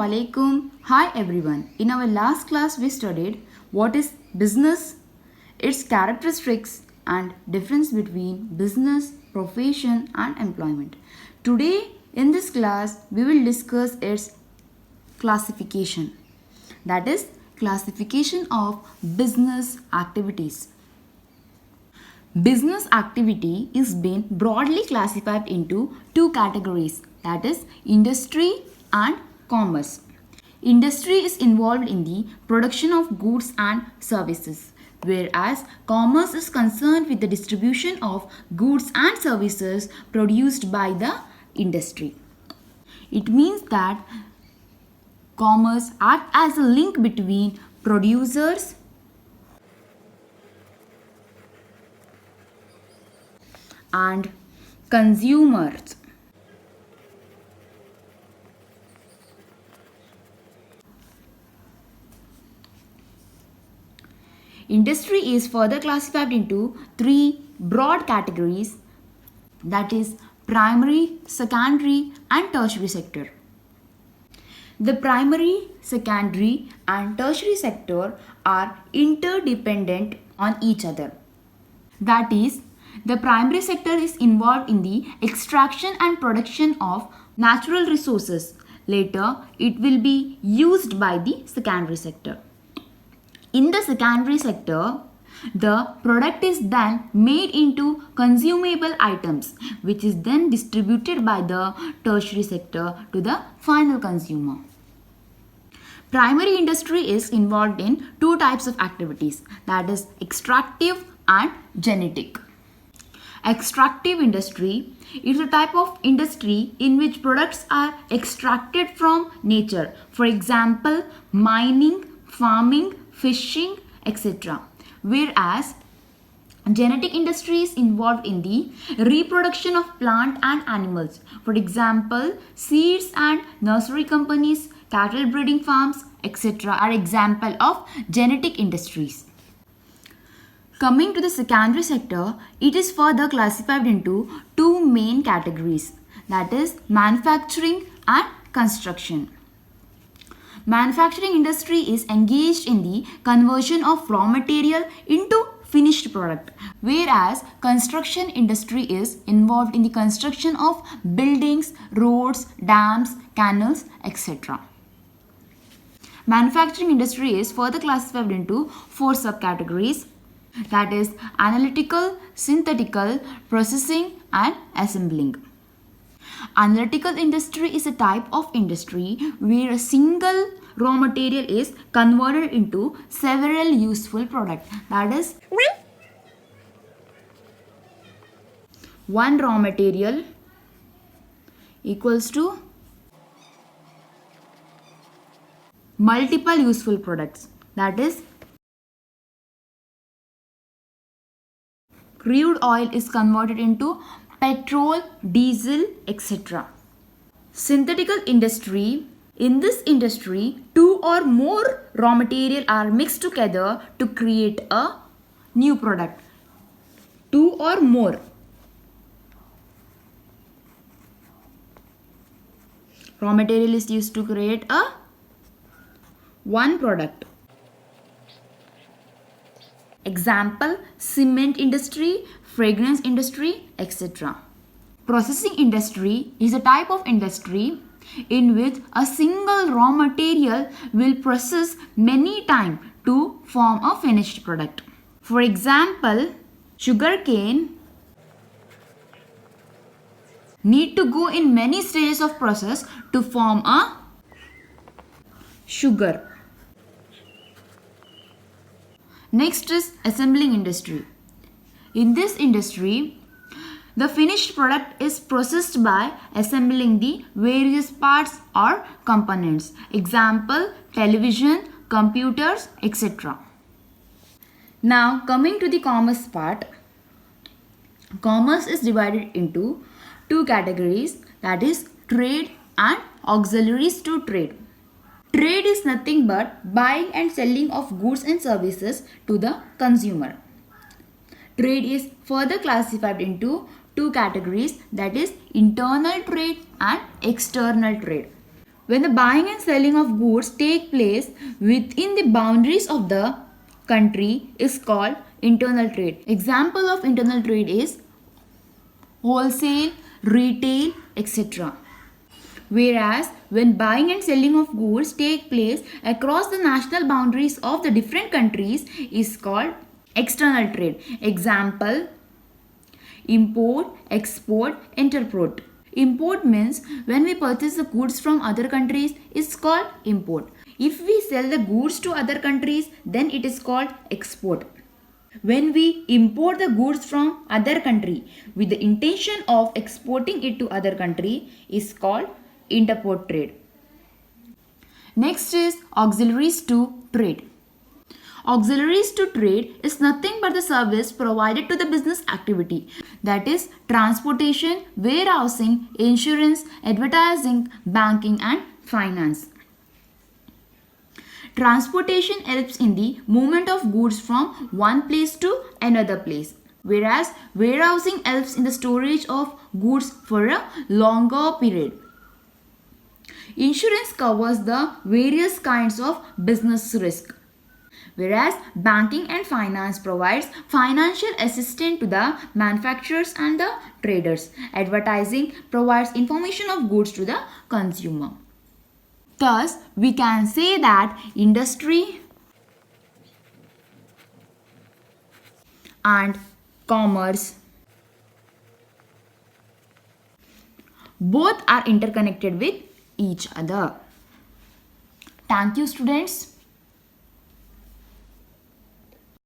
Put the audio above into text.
alaikum. Hi everyone. In our last class we studied what is business, its characteristics and difference between business, profession and employment. Today in this class we will discuss its classification. That is classification of business activities. Business activity is being broadly classified into two categories, that is industry and commerce. Industry is involved in the production of goods and services, whereas commerce is concerned with the distribution of goods and services produced by the industry. It means that commerce acts as a link between producers and consumers. Industry is further classified into three broad categories, that is primary, secondary and tertiary sector. The primary, secondary and tertiary sector are interdependent on each other. That is, the primary sector is involved in the extraction and production of natural resources. Later, it will be used by the secondary sector. In the secondary sector, the product is then made into consumable items, which is then distributed by the tertiary sector to the final consumer. Primary industry is involved in two types of activities, that is extractive and genetic. Extractive industry is a type of industry in which products are extracted from nature. For example, mining, farming, fishing, etc. Whereas genetic industry is involved in the reproduction of plant and animals. For example, seeds and nursery companies, cattle breeding farms, etc. are example of genetic industries. Coming to the secondary sector, it is further classified into two main categories, that is manufacturing and construction. Manufacturing industry is engaged in the conversion of raw material into finished product, whereas construction industry is involved in the construction of buildings, roads, dams, canals, etc. Manufacturing industry is further classified into four subcategories, that is analytical, synthetical, processing and assembling. Analytical industry is a type of industry where a single raw material is converted into several useful products. That is, one raw material equals to multiple useful products. That is, crude oil is converted into petrol, diesel, etc. Synthetical industry. In this industry, two or more raw material are mixed together to create a new product. Two or more raw material is used to create a one product. Example, cement industry, fragrance industry, etc. Processing industry is a type of industry in which a single raw material will process many times to form a finished product. For example, sugarcane need to go in many stages of process to form a sugar. Next is assembling industry. In this industry, the finished product is processed by assembling the various parts or components. Example, television, computers, etc. Now coming to the commerce part. Commerce is divided into two categories, that is trade and auxiliaries to trade. Trade is nothing but buying and selling of goods and services to the consumer. Trade is further classified into two categories, that is internal trade and external trade. when the buying and selling of goods take place within the boundaries of the country is called internal trade. Example of internal trade is wholesale, retail, etc. Whereas when buying and selling of goods take place across the national boundaries of the different countries is called external trade. Example, import, export, interport. Import means when we purchase the goods from other countries is called import. If we sell the goods to other countries, then it is called export. When we import the goods from other country with the intention of exporting it to other country is called interport trade. Next is auxiliaries to trade. Auxiliaries to trade is nothing but the service provided to the business activity, that is transportation, warehousing, insurance, advertising, banking and finance. Transportation helps in the movement of goods from one place to another place, whereas warehousing helps in the storage of goods for a longer period. Insurance covers the various kinds of business risk, whereas banking and finance provides financial assistance to the manufacturers and the traders. Advertising provides information of goods to the consumer. Thus, we can say that industry and commerce both are interconnected with each other. Thank you, students.